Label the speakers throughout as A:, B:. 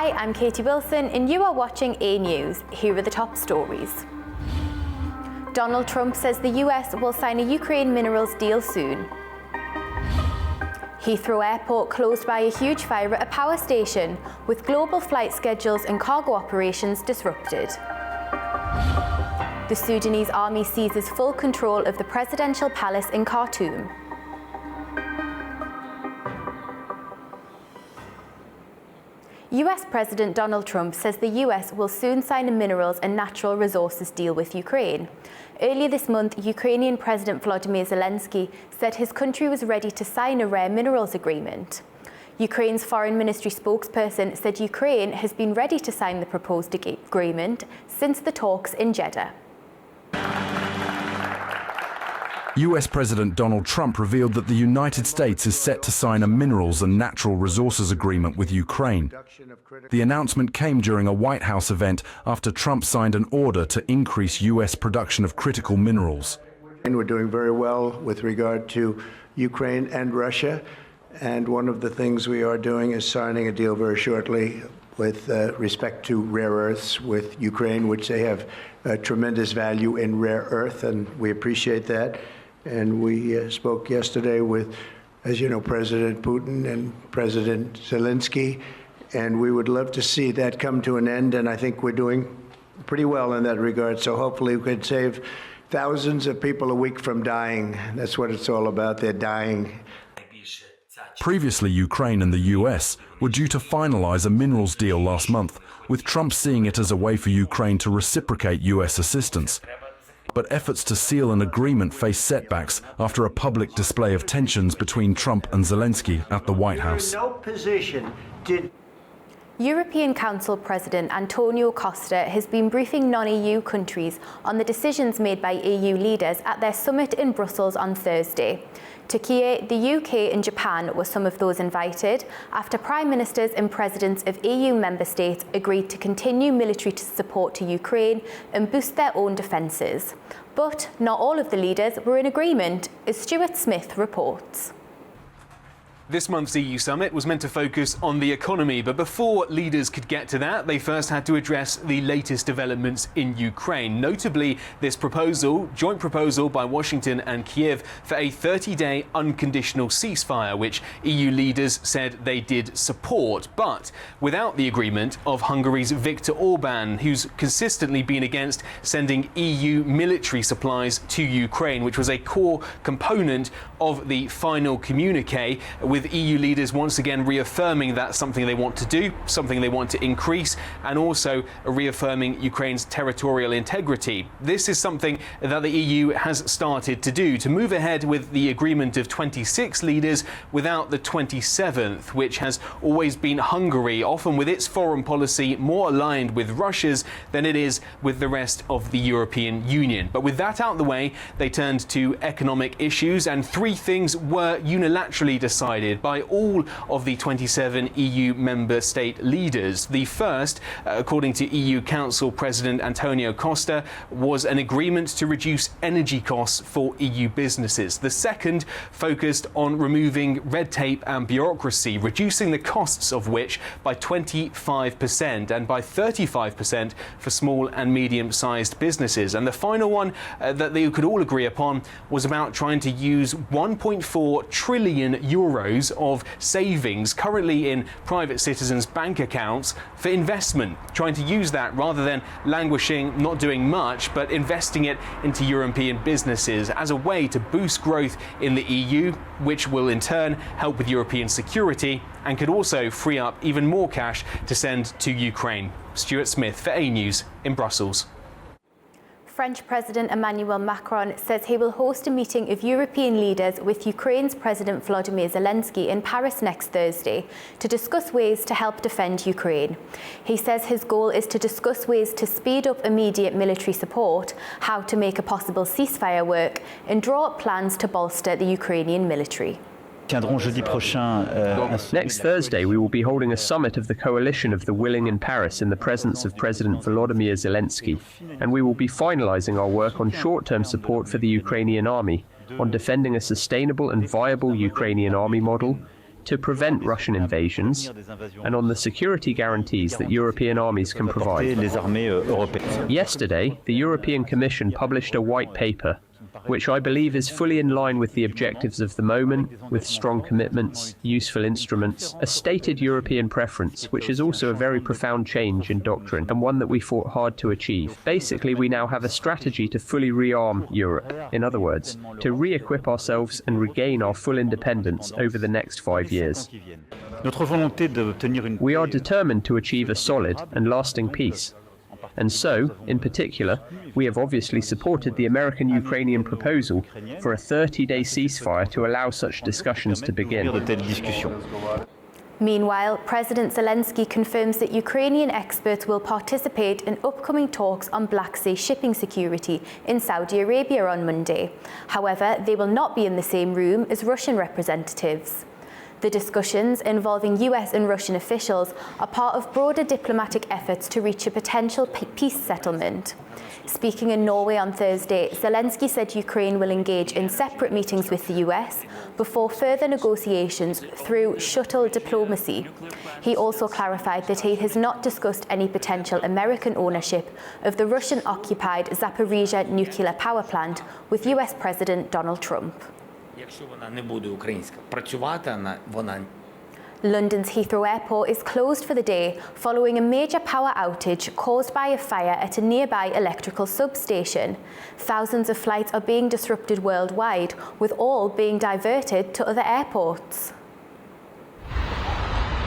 A: Hi, I'm Katie Wilson and you are watching A News. Here are the top stories. Donald Trump says the US will sign a Ukraine minerals deal soon. Heathrow Airport closed by a huge fire at a power station, with global flight schedules and cargo operations disrupted. The Sudanese army seizes full control of the presidential palace in Khartoum. US President Donald Trump says the US will soon sign a minerals and natural resources deal with Ukraine. Earlier this month, Ukrainian President Volodymyr Zelensky said his country was ready to sign a rare minerals agreement. Ukraine's foreign ministry spokesperson said Ukraine has been ready to sign the proposed agreement since the talks in Jeddah.
B: US President Donald Trump revealed that the United States is set to sign a minerals and natural resources agreement with Ukraine. The announcement came during a White House event after Trump signed an order to increase US production of critical minerals.
C: We're doing very well with regard to Ukraine and Russia, and one of the things we are doing is signing a deal very shortly with respect to rare earths with Ukraine, which they have tremendous value in rare earth, and we appreciate that. And we spoke yesterday with, as you know, President Putin and President Zelensky, and we would love to see that come to an end, and I think we're doing pretty well in that regard. So hopefully we could save thousands of people a week from dying. That's what it's all about. They're dying.
B: Previously, Ukraine and the US were due to finalize a minerals deal last month, with Trump seeing it as a way for Ukraine to reciprocate US assistance. But efforts to seal an agreement face setbacks after a public display of tensions between Trump and Zelensky at the White House.
A: European Council President Antonio Costa has been briefing non-EU countries on the decisions made by EU leaders at their summit in Brussels on Thursday. Turkey, the UK and Japan were some of those invited after Prime Ministers and Presidents of EU member states agreed to continue military support to Ukraine and boost their own defences. But not all of the leaders were in agreement, as Stuart Smith reports.
D: This month's EU summit was meant to focus on the economy, but before leaders could get to that, they first had to address the latest developments in Ukraine. Notably, this joint proposal by Washington and Kiev for a 30-day unconditional ceasefire, which EU leaders said they did support, but without the agreement of Hungary's Viktor Orban, who's consistently been against sending EU military supplies to Ukraine, which was a core component of the final communique, with EU leaders once again reaffirming that's something they want to do, something they want to increase, and also reaffirming Ukraine's territorial integrity. This is something that the EU has started to do, to move ahead with the agreement of 26 leaders without the 27th, which has always been Hungary, often with its foreign policy more aligned with Russia's than it is with the rest of the European Union. But with that out the way, they turned to economic issues, and three things were unilaterally decided by all of the 27 EU member state leaders. The first, according to EU Council President Antonio Costa, was an agreement to reduce energy costs for EU businesses. The second focused on removing red tape and bureaucracy, reducing the costs of which by 25% and by 35% for small and medium-sized businesses. And the final one that they could all agree upon was about trying to use 1.4 trillion euros of savings currently in private citizens' bank accounts for investment, trying to use that rather than languishing, not doing much, but investing it into European businesses as a way to boost growth in the EU, which will in turn help with European security and could also free up even more cash to send to Ukraine. Stuart Smith for A News in Brussels.
A: French President Emmanuel Macron says he will host a meeting of European leaders with Ukraine's President Volodymyr Zelensky in Paris next Thursday to discuss ways to help defend Ukraine. He says his goal is to discuss ways to speed up immediate military support, how to make a possible ceasefire work, and draw up plans to bolster the Ukrainian military.
E: Next Thursday, we will be holding a summit of the Coalition of the Willing in Paris in the presence of President Volodymyr Zelensky, and we will be finalizing our work on short-term support for the Ukrainian army, on defending a sustainable and viable Ukrainian army model, to prevent Russian invasions, and on the security guarantees that European armies can provide. Yesterday, the European Commission published a white paper, which I believe is fully in line with the objectives of the moment, with strong commitments, useful instruments, a stated European preference, which is also a very profound change in doctrine, and one that we fought hard to achieve. Basically, we now have a strategy to fully rearm Europe. In other words, to re-equip ourselves and regain our full independence over the next 5 years. We are determined to achieve a solid and lasting peace. And so, in particular, we have obviously supported the American-Ukrainian proposal for a 30-day ceasefire to allow such discussions to begin.
A: Meanwhile, President Zelensky confirms that Ukrainian experts will participate in upcoming talks on Black Sea shipping security in Saudi Arabia on Monday. However, they will not be in the same room as Russian representatives. The discussions involving US and Russian officials are part of broader diplomatic efforts to reach a potential peace settlement. Speaking in Norway on Thursday, Zelensky said Ukraine will engage in separate meetings with the US before further negotiations through shuttle diplomacy. He also clarified that he has not discussed any potential American ownership of the Russian-occupied Zaporizhzhia nuclear power plant with US President Donald Trump. London's Heathrow Airport is closed for the day following a major power outage caused by a fire at a nearby electrical substation. Thousands of flights are being disrupted worldwide, with all being diverted to other airports.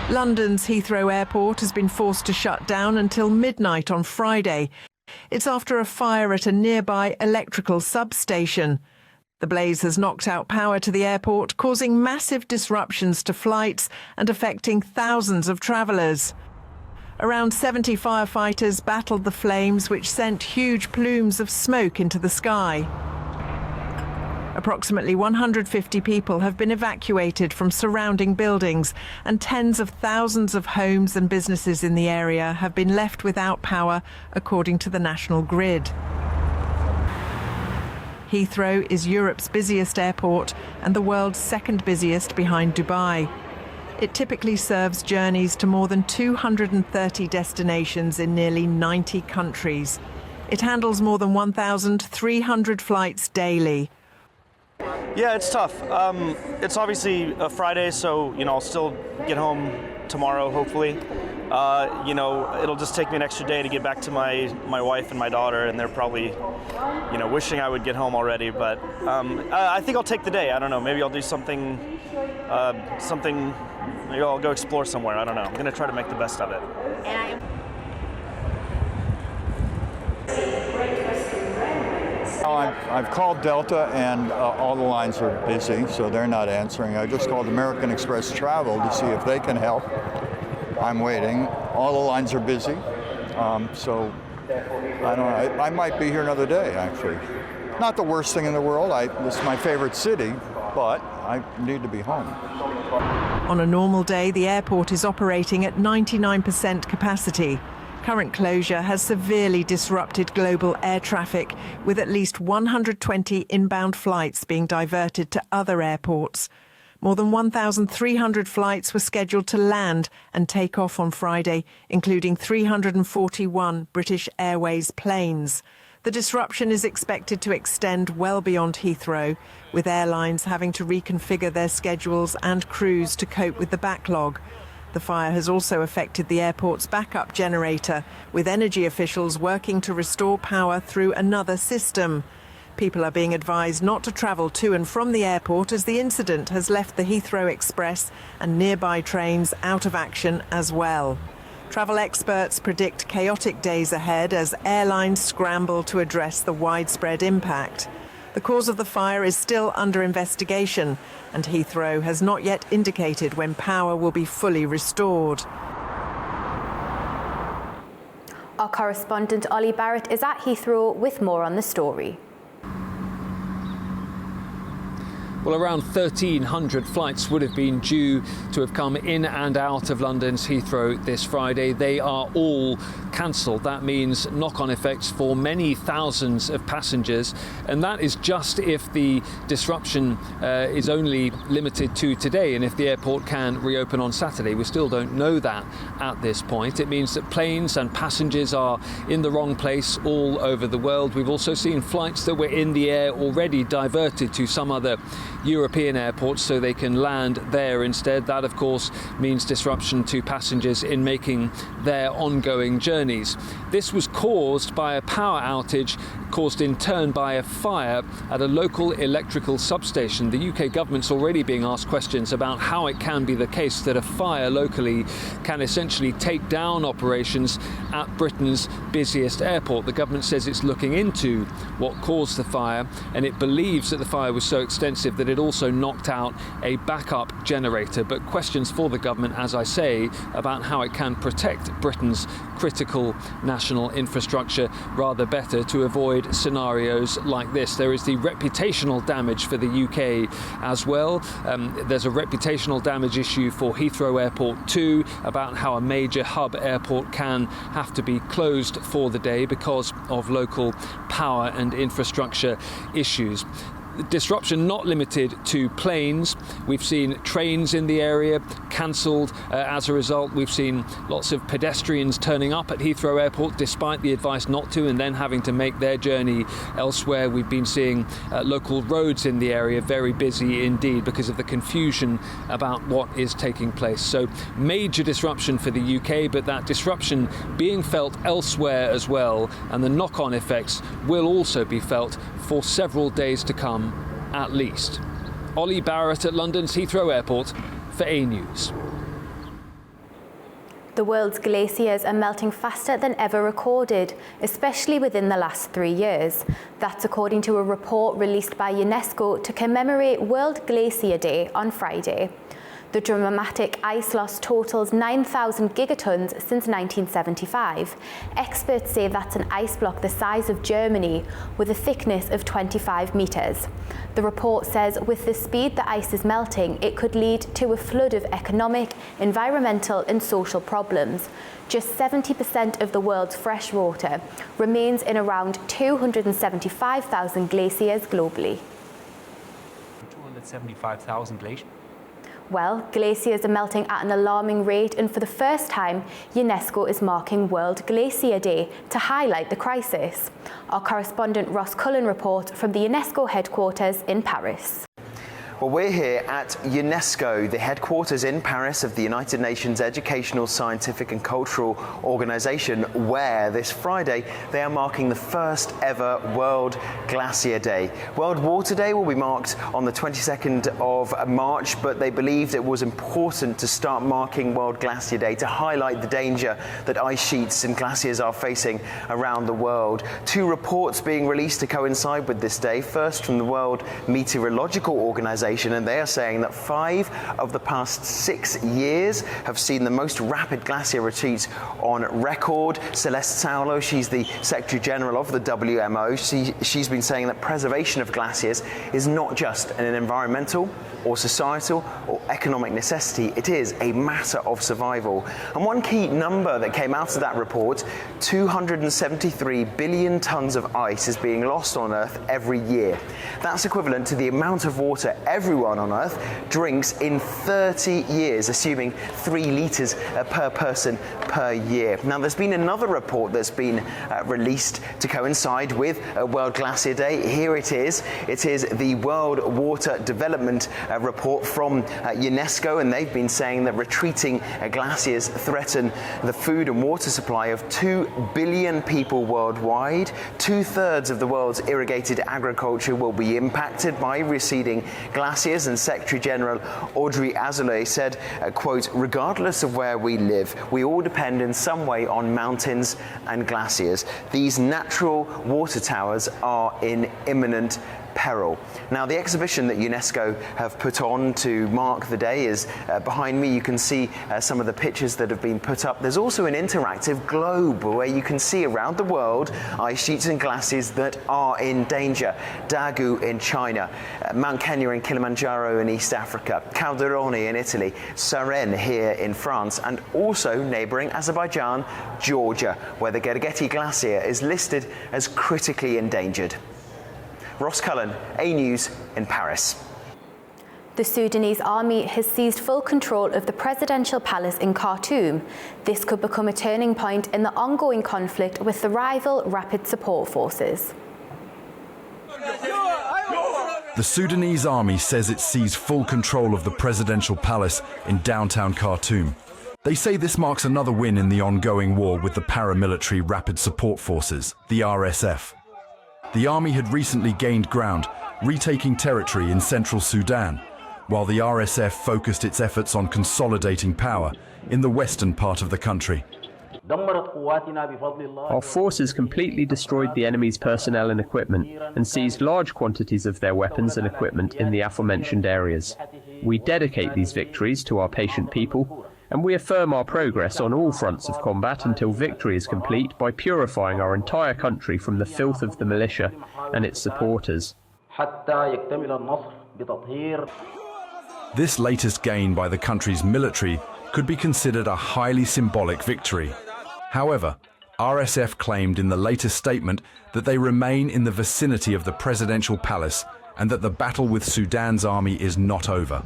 F: London's Heathrow Airport has been forced to shut down until midnight on Friday. It's after a fire at a nearby electrical substation. The blaze has knocked out power to the airport, causing massive disruptions to flights and affecting thousands of travellers. Around 70 firefighters battled the flames, which sent huge plumes of smoke into the sky. Approximately 150 people have been evacuated from surrounding buildings, and tens of thousands of homes and businesses in the area have been left without power, according to the national grid. Heathrow is Europe's busiest airport and the world's second busiest behind Dubai. It typically serves journeys to more than 230 destinations in nearly 90 countries. It handles more than 1,300 flights daily.
G: Yeah, it's tough. It's obviously a Friday, so I'll still get home tomorrow, hopefully. It'll just take me an extra day to get back to my wife and my daughter, and they're probably, wishing I would get home already. But I think I'll take the day. I don't know. Maybe I'll do something. Maybe I'll go explore somewhere. I don't know. I'm gonna try to make the best of it.
H: I've called Delta, and all the lines are busy, so they're not answering. I just called American Express Travel to see if they can help. I'm waiting. All the lines are busy, so I don't know. I might be here another day, actually. Not the worst thing in the world. This is my favorite city, but I need to be home.
F: On a normal day, the airport is operating at 99% capacity. Current closure has severely disrupted global air traffic, with at least 120 inbound flights being diverted to other airports. More than 1,300 flights were scheduled to land and take off on Friday, including 341 British Airways planes. The disruption is expected to extend well beyond Heathrow, with airlines having to reconfigure their schedules and crews to cope with the backlog. The fire has also affected the airport's backup generator, with energy officials working to restore power through another system. People are being advised not to travel to and from the airport, as the incident has left the Heathrow Express and nearby trains out of action as well. Travel experts predict chaotic days ahead as airlines scramble to address the widespread impact. The cause of the fire is still under investigation, and Heathrow has not yet indicated when power will be fully restored.
A: Our correspondent Ollie Barrett is at Heathrow with more on the story.
I: Well, around 1,300 flights would have been due to have come in and out of London's Heathrow this Friday. They are all cancelled. That means knock-on effects for many thousands of passengers, and that is just if the disruption is only limited to today and if the airport can reopen on Saturday. We still don't know that at this point. It means that planes and passengers are in the wrong place all over the world. We've also seen flights that were in the air already diverted to some other European airports so they can land there instead. That, of course, means disruption to passengers in making their ongoing journeys. This was caused by a power outage, caused in turn by a fire at a local electrical substation. The UK government's already being asked questions about how it can be the case that a fire locally can essentially take down operations at Britain's busiest airport. The government says it's looking into what caused the fire, and it believes that the fire was so extensive that it also knocked out a backup generator. But questions for the government, as I say, about how it can protect Britain's critical national infrastructure rather better to avoid scenarios like this. There is the reputational damage for the UK as well. There's a reputational damage issue for Heathrow Airport too, about how a major hub airport can have to be closed for the day because of local power and infrastructure issues. Disruption not limited to planes. We've seen trains in the area cancelled as a result. We've seen lots of pedestrians turning up at Heathrow Airport despite the advice not to, and then having to make their journey elsewhere. We've been seeing local roads in the area very busy indeed because of the confusion about what is taking place. So major disruption for the UK, but that disruption being felt elsewhere as well, and the knock-on effects will also be felt for several days to come at least. Ollie Barrett at London's Heathrow Airport for A News.
A: The world's glaciers are melting faster than ever recorded, especially within the last 3 years. That's according to a report released by UNESCO to commemorate World Glacier Day on Friday. The dramatic ice loss totals 9,000 gigatons since 1975. Experts say that's an ice block the size of Germany with a thickness of 25 metres. The report says with the speed the ice is melting, it could lead to a flood of economic, environmental and social problems. Just 70% of the world's fresh water remains in around 275,000 glaciers globally.
J: 275,000 glaciers?
A: Well, glaciers are melting at an alarming rate, and for the first time, UNESCO is marking World Glacier Day to highlight the crisis. Our correspondent Ross Cullen reports from the UNESCO headquarters in Paris.
K: Well, we're here at UNESCO, the headquarters in Paris of the United Nations Educational, Scientific and Cultural Organization, where this Friday they are marking the first ever World Glacier Day. World Water Day will be marked on the 22nd of March, but they believed it was important to start marking World Glacier Day to highlight the danger that ice sheets and glaciers are facing around the world. Two reports being released to coincide with this day. First from the World Meteorological Organization, and they are saying that 5 of the past 6 years have seen the most rapid glacier retreats on record. Celeste Saulo, she's the Secretary General of the WMO. She's been saying that preservation of glaciers is not just an environmental or societal or economic necessity, it is a matter of survival. And one key number that came out of that report, 273 billion tonnes of ice is being lost on Earth every year. That's equivalent to the amount of water everyone on Earth drinks in 30 years, assuming 3 litres per person per year. Now, there's been another report that's been released to coincide with World Glacier Day. Here it is. It is the World Water Development report from UNESCO, and they've been saying that retreating glaciers threaten the food and water supply of 2 billion people worldwide. 2/3 of the world's irrigated agriculture will be impacted by receding glaciers, and Secretary General Audrey Azoulay said, quote, "Regardless of where we live, we all depend in some way on mountains and glaciers. These natural water towers are in imminent peril. Now, the exhibition that UNESCO have put on to mark the day is behind me. You can see some of the pictures that have been put up. There's also an interactive globe where you can see around the world ice sheets and glaciers that are in danger. Dagu in China, Mount Kenya and Kilimanjaro in East Africa, Calderone in Italy, Sarenne here in France, and also neighbouring Azerbaijan, Georgia, where the Gergeti Glacier is listed as critically endangered. Ross Cullen, A News in Paris.
A: The Sudanese army has seized full control of the presidential palace in Khartoum. This could become a turning point in the ongoing conflict with the rival Rapid Support Forces.
B: The Sudanese army says it seized full control of the presidential palace in downtown Khartoum. They say this marks another win in the ongoing war with the paramilitary Rapid Support Forces, the RSF. The army had recently gained ground, retaking territory in central Sudan, while the RSF focused its efforts on consolidating power in the western part of the country.
E: Our forces completely destroyed the enemy's personnel and equipment and seized large quantities of their weapons and equipment in the aforementioned areas. We dedicate these victories to our patient people, and we affirm our progress on all fronts of combat until victory is complete by purifying our entire country from the filth of the militia and its supporters.
B: This latest gain by the country's military could be considered a highly symbolic victory. However, RSF claimed in the latest statement that they remain in the vicinity of the presidential palace and that the battle with Sudan's army is not over.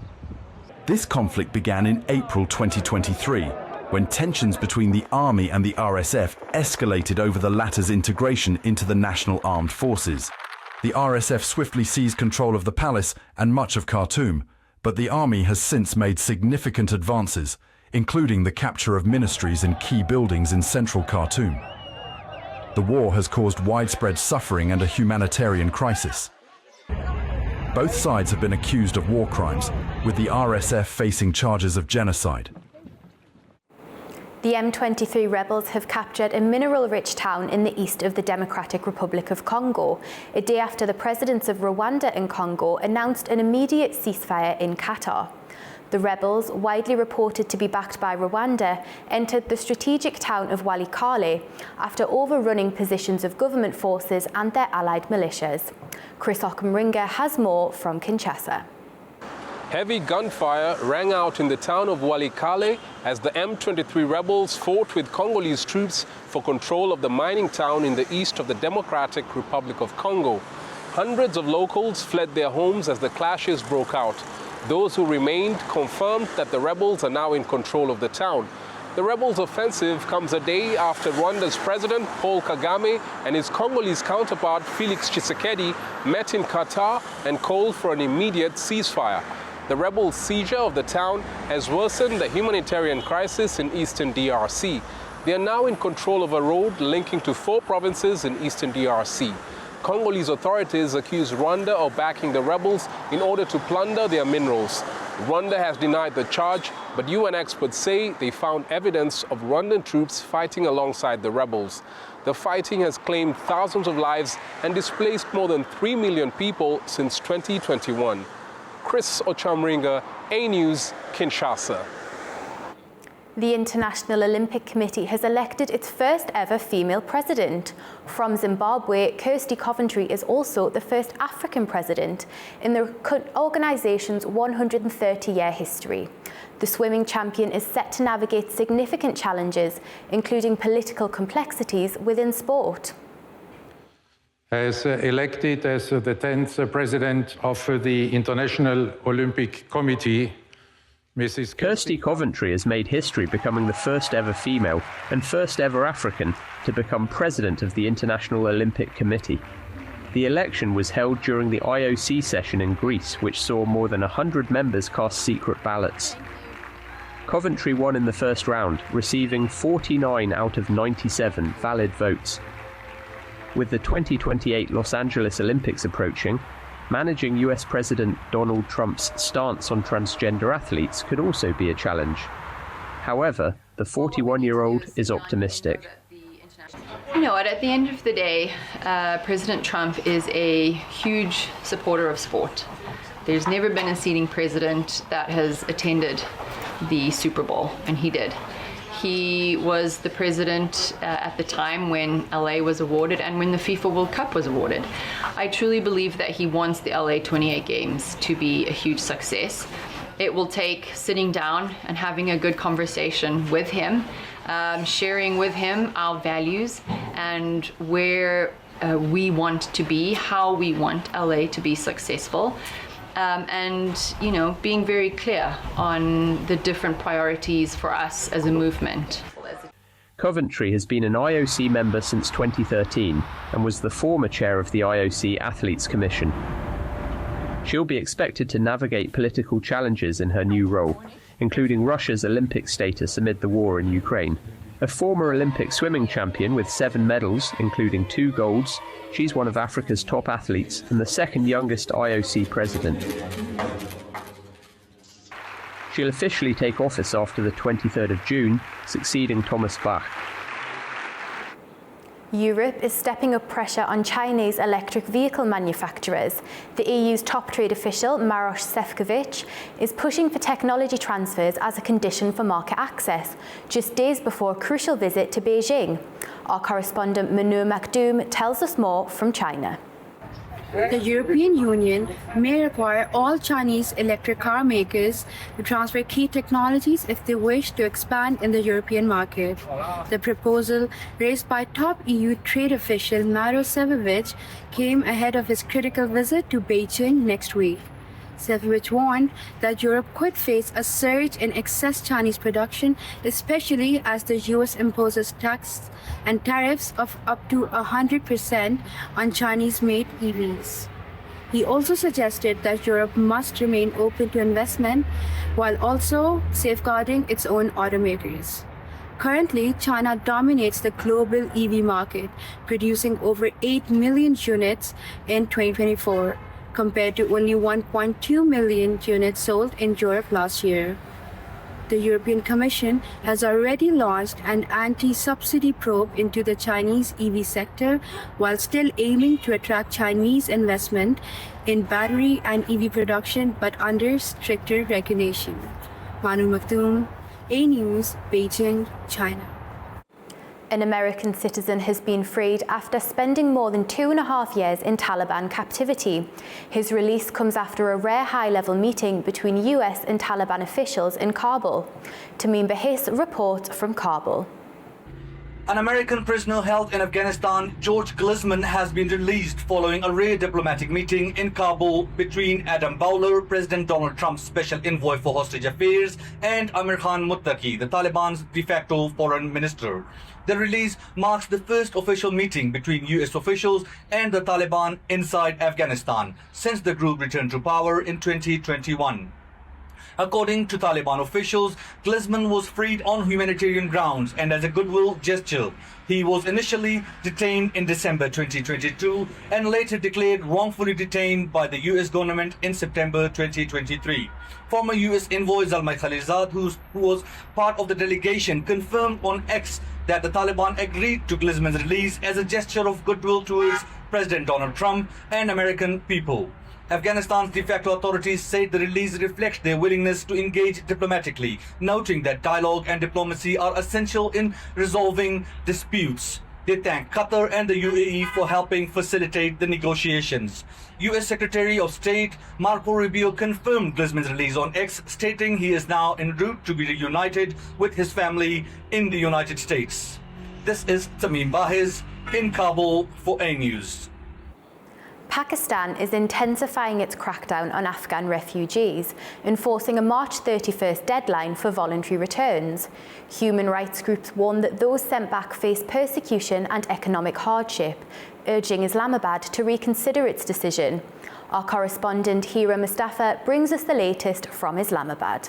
B: This conflict began in April 2023, when tensions between the army and the RSF escalated over the latter's integration into the National Armed Forces. The RSF swiftly seized control of the palace and much of Khartoum, but the army has since made significant advances, including the capture of ministries and key buildings in central Khartoum. The war has caused widespread suffering and a humanitarian crisis. Both sides have been accused of war crimes, with the RSF facing charges of genocide.
A: The M23 rebels have captured a mineral-rich town in the east of the Democratic Republic of Congo, a day after the presidents of Rwanda and Congo announced an immediate ceasefire in Qatar. The rebels, widely reported to be backed by Rwanda, entered the strategic town of Walikale after overrunning positions of government forces and their allied militias. Chris Okumringa has more from Kinshasa.
J: Heavy gunfire rang out in the town of Walikale as the M23 rebels fought with Congolese troops for control of the mining town in the east of the Democratic Republic of Congo. Hundreds of locals fled their homes as the clashes broke out. Those who remained confirmed that the rebels are now in control of the town. The rebels' offensive comes a day after Rwanda's President Paul Kagame and his Congolese counterpart Felix Tshisekedi met in Qatar and called for an immediate ceasefire. The rebels' seizure of the town has worsened the humanitarian crisis in eastern DRC. They are now in control of a road linking to 4 provinces in eastern DRC. Congolese authorities accuse Rwanda of backing the rebels in order to plunder their minerals. Rwanda has denied the charge, but UN experts say they found evidence of Rwandan troops fighting alongside the rebels. The fighting has claimed thousands of lives and displaced more than 3 million people since 2021. Chris Ochamringa, A News, Kinshasa.
A: The International Olympic Committee has elected its first ever female president. From Zimbabwe, Kirsty Coventry is also the first African president in the organisation's 130-year history. The swimming champion is set to navigate significant challenges, including political complexities within sport.
L: As elected as the 10th president of the International Olympic Committee, Mrs.
E: Kirsty Coventry has made history becoming the first ever female and first ever African to become president of the International Olympic Committee. The election was held during the IOC session in Greece, which saw more than 100 members cast secret ballots. Coventry won in the first round, receiving 49 out of 97 valid votes. With the 2028 Los Angeles Olympics approaching, managing US President Donald Trump's stance on transgender athletes could also be a challenge. However, the 41-year-old is optimistic.
M: know what? At the end of the day, President Trump is a huge supporter of sport. There's never been a sitting president that has attended the Super Bowl, and he did. He was the president at the time when LA was awarded and when the FIFA World Cup was awarded. I truly believe that he wants the LA 28 games to be a huge success. It will take sitting down and having a good conversation with him, sharing with him our values and where we want to be, how we want LA to be successful. And, you know, being very clear on the different priorities for us as a movement.
E: Coventry has been an IOC member since 2013 and was the former chair of the IOC Athletes Commission. She'll be expected to navigate political challenges in her new role, including Russia's Olympic status amid the war in Ukraine. A former Olympic swimming champion with 7 medals, including 2 golds, she's one of Africa's top athletes and the second youngest IOC president. She'll officially take office after the 23rd of June, succeeding Thomas Bach.
A: Europe is stepping up pressure on Chinese electric vehicle manufacturers. The EU's top trade official, Maroš Šefčovič, is pushing for technology transfers as a condition for market access, just days before a crucial visit to Beijing. Our correspondent Manu Makdoum tells us more from China.
N: The European Union may require all Chinese electric car makers to transfer key technologies if they wish to expand in the European market. The proposal, raised by top EU trade official Maroš Šefčovič, came ahead of his critical visit to Beijing next week. Šefčovič warned that Europe could face a surge in excess Chinese production, especially as the US imposes taxes and tariffs of up to 100% on Chinese-made EVs. He also suggested that Europe must remain open to investment while also safeguarding its own automakers. Currently, China dominates the global EV market, producing over 8 million units in 2024. Compared to only 1.2 million units sold in Europe last year. The European Commission has already launched an anti-subsidy probe into the Chinese EV sector while still aiming to attract Chinese investment in battery and EV production, but under stricter regulation. Manu Makdoum, A News, Beijing, China.
A: An American citizen has been freed after spending more than 2.5 years in Taliban captivity. His release comes after a rare high-level meeting between US and Taliban officials in Kabul. Tamim Bahis reports from Kabul.
O: An American prisoner held in Afghanistan, George Glizman, has been released following a rare diplomatic meeting in Kabul between Adam Bowler, President Donald Trump's special envoy for hostage affairs, and Amir Khan Muttaqi, the Taliban's de facto foreign minister. The release marks the first official meeting between US officials and the Taliban inside Afghanistan since the group returned to power in 2021. According to Taliban officials, Glizman was freed on humanitarian grounds and as a goodwill gesture. He was initially detained in December 2022 and later declared wrongfully detained by the US government in September 2023. Former US envoy Zalmay Khalilzad, who was part of the delegation, confirmed on X that the Taliban agreed to Glizman's release as a gesture of goodwill towards President Donald Trump and American people. Afghanistan's de facto authorities said the release reflects their willingness to engage diplomatically, noting that dialogue and diplomacy are essential in resolving disputes. They thank Qatar and the UAE for helping facilitate the negotiations. US Secretary of State Marco Rubio confirmed Glizman's release on X, stating he is now en route to be reunited with his family in the United States. This is Tamim Bahis in Kabul for A News.
A: Pakistan is intensifying its crackdown on Afghan refugees, enforcing a March 31st deadline for voluntary returns. Human rights groups warn that those sent back face persecution and economic hardship, urging Islamabad to reconsider its decision. Our correspondent Hira Mustafa brings us the latest from Islamabad.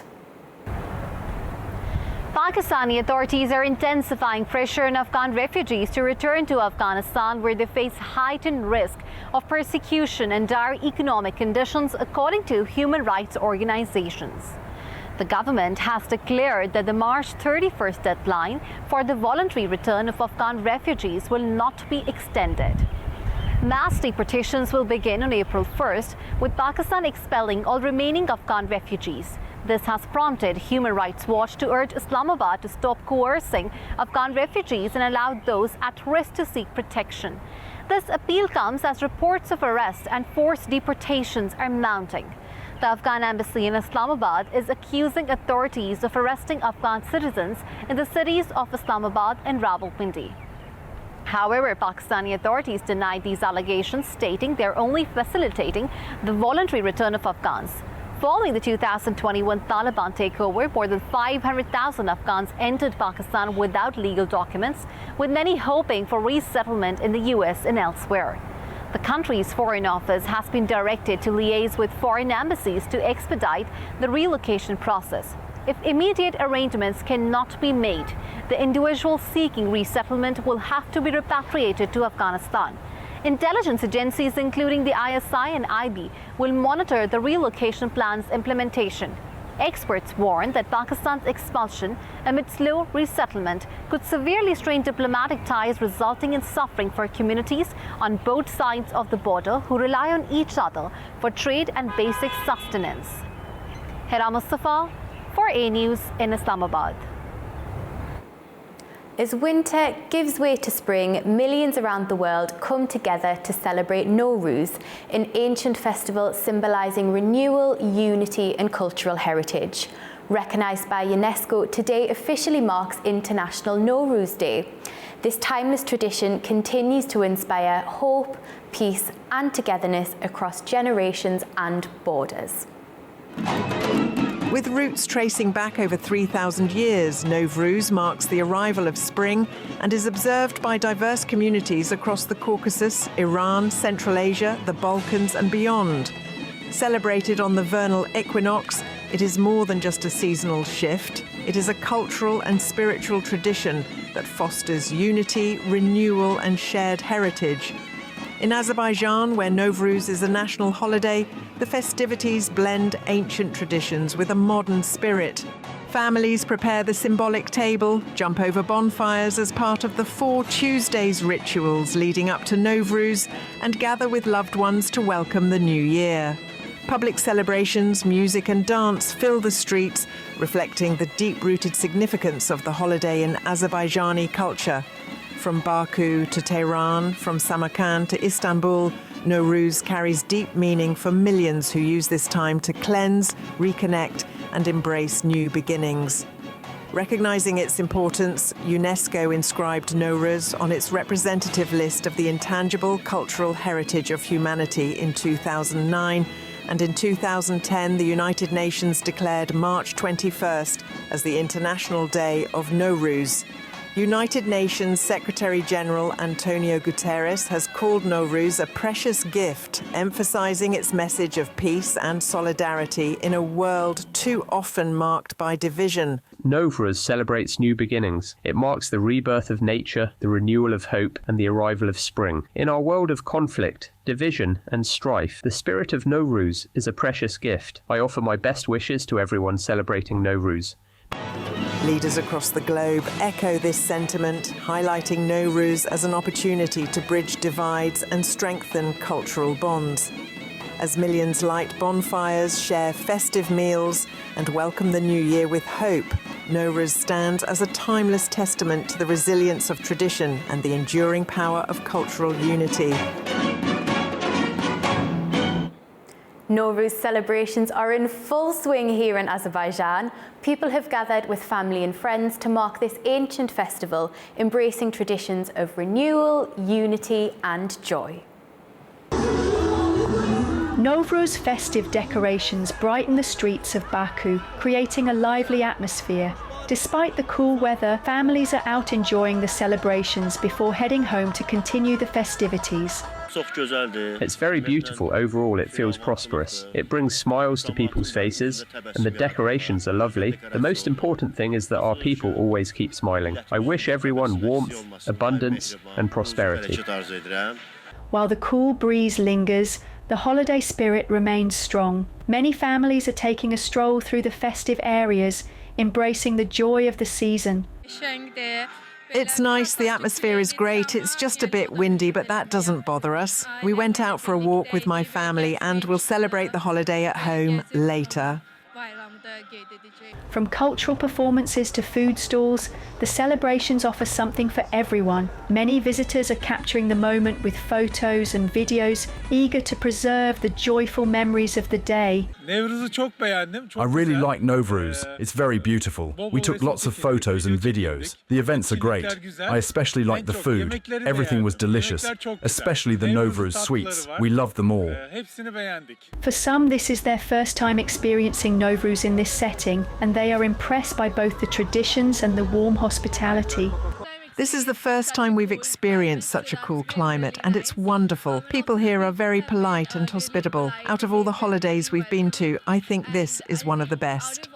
P: Pakistani authorities are intensifying pressure on Afghan refugees to return to Afghanistan, where they face heightened risk of persecution and dire economic conditions, according to human rights organizations. The government has declared that the March 31st deadline for the voluntary return of Afghan refugees will not be extended. Mass deportations will begin on April 1st, with Pakistan expelling all remaining Afghan refugees. This has prompted Human Rights Watch to urge Islamabad to stop coercing Afghan refugees and allow those at risk to seek protection. This appeal comes as reports of arrest and forced deportations are mounting. The Afghan embassy in Islamabad is accusing authorities of arresting Afghan citizens in the cities of Islamabad and Rawalpindi. However, Pakistani authorities denied these allegations, stating they're only facilitating the voluntary return of Afghans. Following the 2021 Taliban takeover, more than 500,000 Afghans entered Pakistan without legal documents, with many hoping for resettlement in the US and elsewhere. The country's Foreign Office has been directed to liaise with foreign embassies to expedite the relocation process. If immediate arrangements cannot be made, the individual seeking resettlement will have to be repatriated to Afghanistan. Intelligence agencies, including the ISI and IB, will monitor the relocation plan's implementation. Experts warn that Pakistan's expulsion amid slow resettlement could severely strain diplomatic ties, resulting in suffering for communities on both sides of the border who rely on each other for trade and basic sustenance. Hira Mustafa for A News in Islamabad.
A: As winter gives way to spring, millions around the world come together to celebrate Nowruz, an ancient festival symbolising renewal, unity and cultural heritage. Recognised by UNESCO, today officially marks International Nowruz Day. This timeless tradition continues to inspire hope, peace and togetherness across generations and borders.
F: With roots tracing back over 3,000 years, Nowruz marks the arrival of spring and is observed by diverse communities across the Caucasus, Iran, Central Asia, the Balkans and beyond. Celebrated on the vernal equinox, it is more than just a seasonal shift. It is a cultural and spiritual tradition that fosters unity, renewal and shared heritage. In Azerbaijan, where Nowruz is a national holiday, the festivities blend ancient traditions with a modern spirit. Families prepare the symbolic table, jump over bonfires as part of the 4 Tuesdays rituals leading up to Nowruz, and gather with loved ones to welcome the new year. Public celebrations, music and dance fill the streets, reflecting the deep-rooted significance of the holiday in Azerbaijani culture. From Baku to Tehran, from Samarkand to Istanbul, Nowruz carries deep meaning for millions who use this time to cleanse, reconnect and embrace new beginnings. Recognizing its importance, UNESCO inscribed Nowruz on its representative list of the intangible cultural heritage of humanity in 2009, and in 2010 the United Nations declared March 21st as the International Day of Nowruz. United Nations Secretary-General Antonio Guterres has called Nowruz a precious gift, emphasizing its message of peace and solidarity in a world too often marked by division.
E: Nowruz celebrates new beginnings. It marks the rebirth of nature, the renewal of hope, and the arrival of spring. In our world of conflict, division, and strife, the spirit of Nowruz is a precious gift. I offer my best wishes to everyone celebrating Nowruz.
F: Leaders across the globe echo this sentiment, highlighting Nowruz as an opportunity to bridge divides and strengthen cultural bonds. As millions light bonfires, share festive meals, and welcome the new year with hope, Nowruz stands as a timeless testament to the resilience of tradition and the enduring power of cultural unity.
A: Nowruz celebrations are in full swing here in Azerbaijan. People have gathered with family and friends to mark this ancient festival, embracing traditions of renewal, unity and joy.
Q: Nowruz festive decorations brighten the streets of Baku, creating a lively atmosphere. Despite the cool weather, families are out enjoying the celebrations before heading home to continue the festivities.
E: It's very beautiful overall. It feels prosperous. It brings smiles to people's faces, and the decorations are lovely. The most important thing is that our people always keep smiling. I wish everyone warmth, abundance, and prosperity.
Q: While the cool breeze lingers, the holiday spirit remains strong. Many families are taking a stroll through the festive areas, embracing the joy of the season.
F: It's nice, the atmosphere is great, it's just a bit windy, but that doesn't bother us. We went out for a walk with my family and we'll celebrate the holiday at home later.
Q: From cultural performances to food stalls, the celebrations offer something for everyone. Many visitors are capturing the moment with photos and videos, eager to preserve the joyful memories of the day.
B: I really like Novruz. It's very beautiful. We took lots of photos and videos. The events are great. I especially like the food. Everything was delicious, especially the Novruz sweets. We love them all.
Q: For some, this is their first time experiencing Novruz in this setting, and they are impressed by both the traditions and the warm hospitality.
F: This is the first time we've experienced such a cool climate, and it's wonderful. People here are very polite and hospitable. Out of all the holidays we've been to, I think this is one of the best.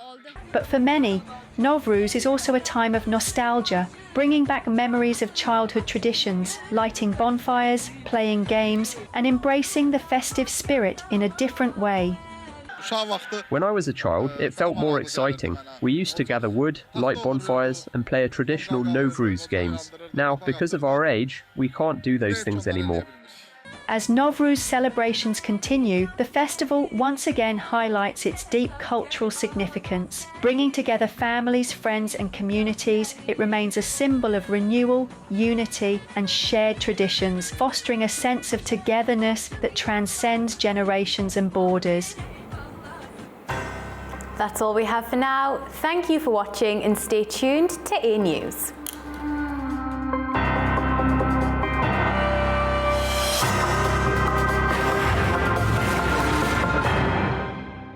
Q: But for many, Novruz is also a time of nostalgia, bringing back memories of childhood traditions, lighting bonfires, playing games, and embracing the festive spirit in a different way.
E: When I was a child, it felt more exciting. We used to gather wood, light bonfires, and play a traditional Novruz games. Now, because of our age, we can't do those things anymore.
Q: As Novruz celebrations continue, the festival once again highlights its deep cultural significance. Bringing together families, friends, and communities, it remains a symbol of renewal, unity, and shared traditions, fostering a sense of togetherness that transcends generations and borders.
A: That's all we have for now. Thank you for watching and stay tuned to A News.